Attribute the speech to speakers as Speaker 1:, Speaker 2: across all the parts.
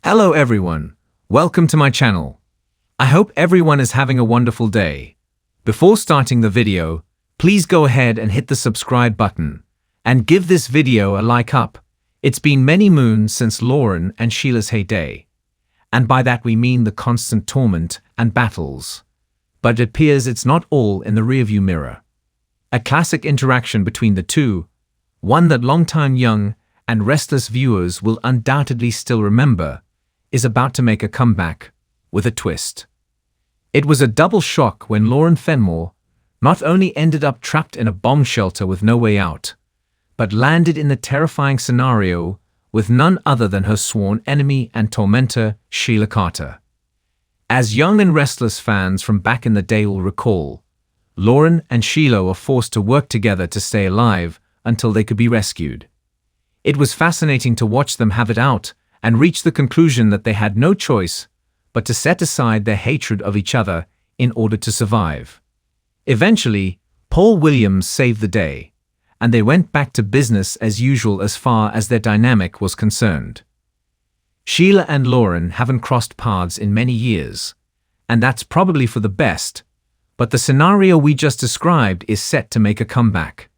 Speaker 1: Hello everyone, welcome to my channel. I hope everyone is having a wonderful day. Before starting the video, please go ahead and hit the subscribe button and give this video a like up. It's been many moons since Lauren and Sheila's heyday. And by that we mean the constant torment and battles. But it appears it's not all in the rearview mirror. A classic interaction between the two, one that longtime Young and Restless viewers will undoubtedly still remember, is about to make a comeback with a twist. It was a double shock when Lauren Fenmore not only ended up trapped in a bomb shelter with no way out, but landed in the terrifying scenario with none other than her sworn enemy and tormentor, Sheila Carter. As Young and Restless fans from back in the day will recall, Lauren and Sheila were forced to work together to stay alive until they could be rescued. It was fascinating to watch them have it out and reach the conclusion that they had no choice but to set aside their hatred of each other in order to survive. Eventually, Paul Williams saved the day, and they went back to business as usual as far as their dynamic was concerned. Sheila and Lauren haven't crossed paths in many years, and that's probably for the best, but the scenario we just described is set to make a comeback,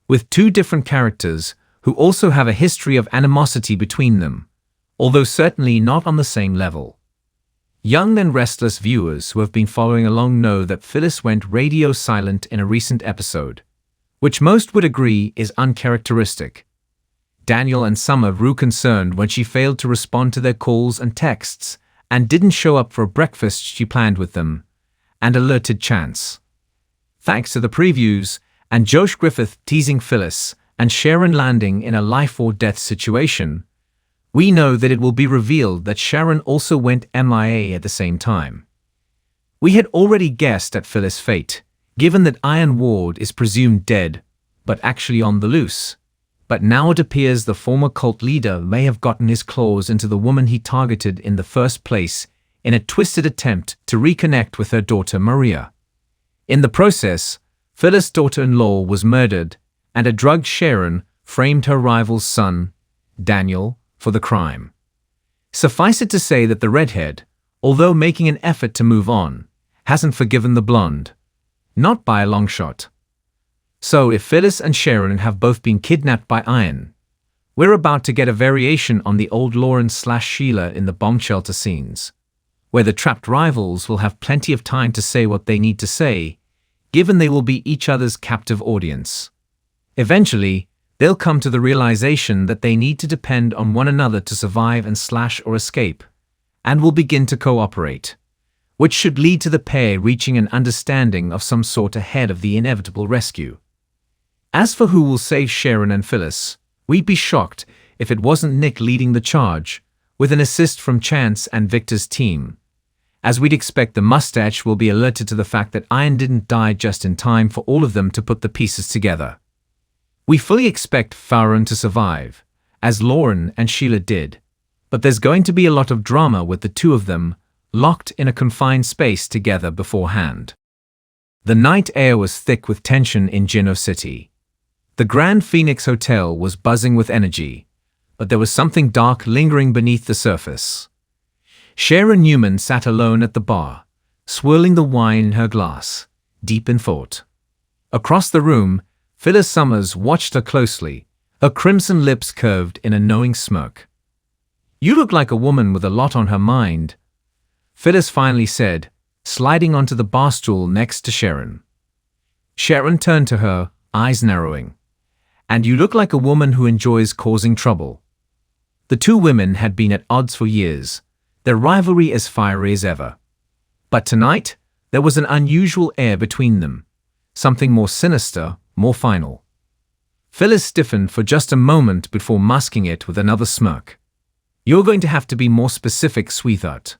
Speaker 1: with two different characters who also have a history of animosity between them, although certainly not on the same level. Young and Restless viewers who have been following along know that Phyllis went radio silent in a recent episode, which most would agree is uncharacteristic. Daniel and Summer grew concerned when she failed to respond to their calls and texts and didn't show up for a breakfast she planned with them, and alerted Chance. Thanks to the previews and Josh Griffith teasing Phyllis and Sharon landing in a life-or-death situation, we know that it will be revealed that Sharon also went MIA at the same time. We had already guessed at Phyllis' fate, given that Iron Ward is presumed dead, but actually on the loose. But now it appears the former cult leader may have gotten his claws into the woman he targeted in the first place in a twisted attempt to reconnect with her daughter Maria. In the process, Phyllis' daughter-in-law was murdered, and a drugged Sharon framed her rival's son, Daniel, for the crime. Suffice it to say that the redhead, although making an effort to move on, hasn't forgiven the blonde. Not by a long shot. So if Phyllis and Sharon have both been kidnapped by Iron, we're about to get a variation on the old Lauren/Sheila in the bomb shelter scenes, where the trapped rivals will have plenty of time to say what they need to say, given they will be each other's captive audience. Eventually, they'll come to the realization that they need to depend on one another to survive and or escape, and will begin to cooperate, which should lead to the pair reaching an understanding of some sort ahead of the inevitable rescue. As for who will save Sharon and Phyllis, we'd be shocked if it wasn't Nick leading the charge, with an assist from Chance and Victor's team, as we'd expect the mustache will be alerted to the fact that Iron didn't die just in time for all of them to put the pieces together. We fully expect Sharon to survive, as Lauren and Sheila did, but there's going to be a lot of drama with the two of them locked in a confined space together beforehand. The night air was thick with tension in Juneau City. The Grand Phoenix Hotel was buzzing with energy, but there was something dark lingering beneath the surface. Sharon Newman sat alone at the bar, swirling the wine in her glass, deep in thought. Across the room, Phyllis Summers watched her closely, her crimson lips curved in a knowing smirk. "You look like a woman with a lot on her mind," Phyllis finally said, sliding onto the bar stool next to Sharon. Sharon turned to her, eyes narrowing. "And you look like a woman who enjoys causing trouble." The two women had been at odds for years, their rivalry as fiery as ever. But tonight, there was an unusual air between them, something more sinister, more final. Phyllis stiffened for just a moment before masking it with another smirk. "You're going to have to be more specific, sweetheart.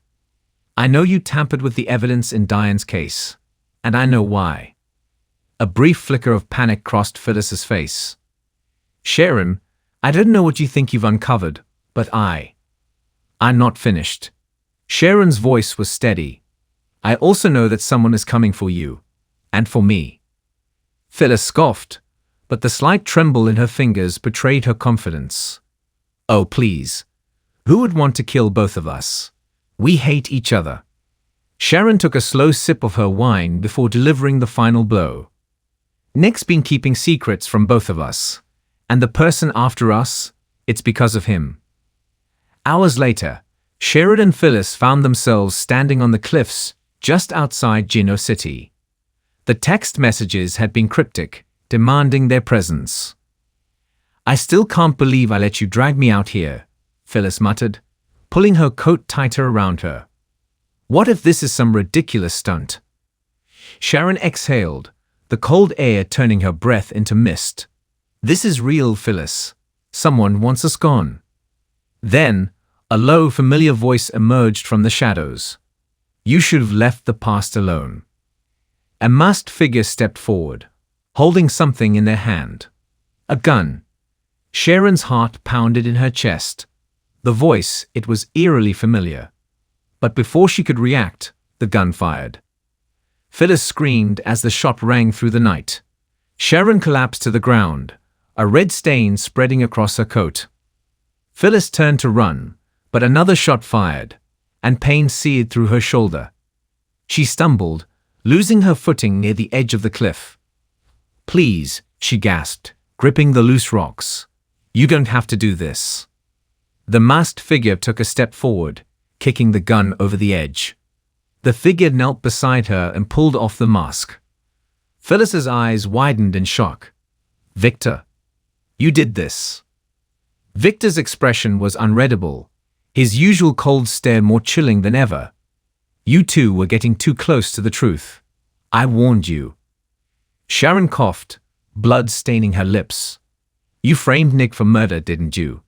Speaker 1: I know you tampered with the evidence in Diane's case, and I know why." A brief flicker of panic crossed Phyllis's face. "Sharon, I don't know what you think you've uncovered, but I'm not finished." Sharon's voice was steady. "I also know that someone is coming for you, and for me." Phyllis scoffed, but the slight tremble in her fingers betrayed her confidence. "Oh, please. Who would want to kill both of us? We hate each other. Sharon took a slow sip of her wine before delivering the final blow. Nick's been keeping secrets from both of us. And the person after us, it's because of him. Hours later, Sharon and Phyllis found themselves standing on the cliffs just outside Gino City. The text messages had been cryptic, demanding their presence. "I still can't believe I let you drag me out here," Phyllis muttered, pulling her coat tighter around her. "What if this is some ridiculous stunt?" Sharon exhaled, the cold air turning her breath into mist. "This is real, Phyllis. Someone wants us gone." Then, a low, familiar voice emerged from the shadows. "You should have left the past alone." A masked figure stepped forward, holding something in their hand. A gun. Sharon's heart pounded in her chest. The voice, it was eerily familiar. But before she could react, the gun fired. Phyllis screamed as the shot rang through the night. Sharon collapsed to the ground, a red stain spreading across her coat. Phyllis turned to run, but another shot fired, and pain seared through her shoulder. She stumbled, losing her footing near the edge of the cliff. "Please," she gasped, gripping the loose rocks. "You don't have to do this." The masked figure took a step forward, kicking the gun over the edge. The figure knelt beside her and pulled off the mask. Phyllis's eyes widened in shock. "Victor, you did this." Victor's expression was unreadable, his usual cold stare more chilling than ever. "You two were getting too close to the truth. I warned you." Sharon coughed, blood staining her lips. "You framed Nick for murder, didn't you?"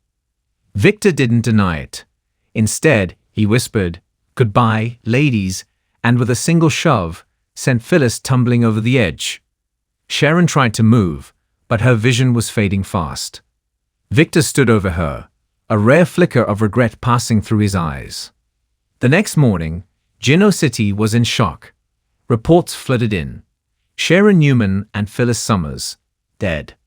Speaker 1: Victor didn't deny it. Instead, he whispered, "Goodbye, ladies," and with a single shove, sent Phyllis tumbling over the edge. Sharon tried to move, but her vision was fading fast. Victor stood over her, a rare flicker of regret passing through his eyes. The next morning, Gino City was in shock. Reports flooded in. Sharon Newman and Phyllis Summers, dead.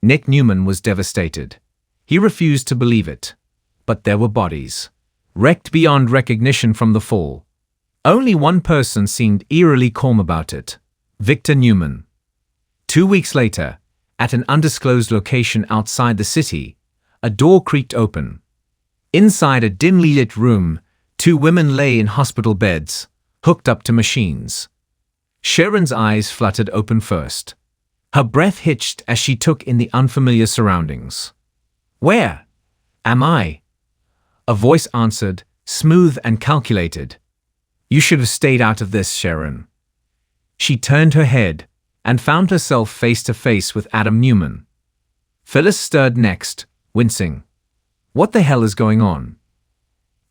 Speaker 1: Nick Newman was devastated. He refused to believe it. But there were bodies, wrecked beyond recognition from the fall. Only one person seemed eerily calm about it: Victor Newman. 2 weeks later, at an undisclosed location outside the city, a door creaked open. Inside a dimly lit room, 2 women lay in hospital beds, hooked up to machines. Sharon's eyes fluttered open first. Her breath hitched as she took in the unfamiliar surroundings. "Where am I?" A voice answered, smooth and calculated. "You should have stayed out of this, Sharon." She turned her head and found herself face to face with Adam Newman. Phyllis stirred next, wincing. "What the hell is going on?"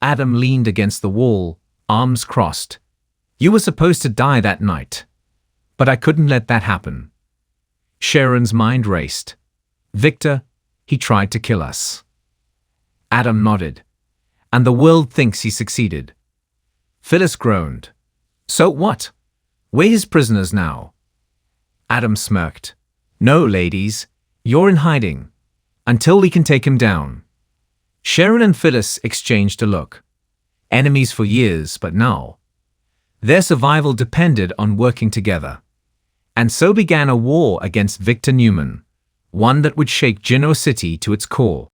Speaker 1: Adam leaned against the wall, arms crossed. "You were supposed to die that night. But I couldn't let that happen." Sharon's mind raced. "Victor, he tried to kill us." Adam nodded. "And the world thinks he succeeded." Phyllis groaned. "So what? We're his prisoners now." Adam smirked. "No, ladies, you're in hiding. Until we can take him down." Sharon and Phyllis exchanged a look. Enemies for years, but now their survival depended on working together. And so began a war against Victor Newman, one that would shake Gino City to its core.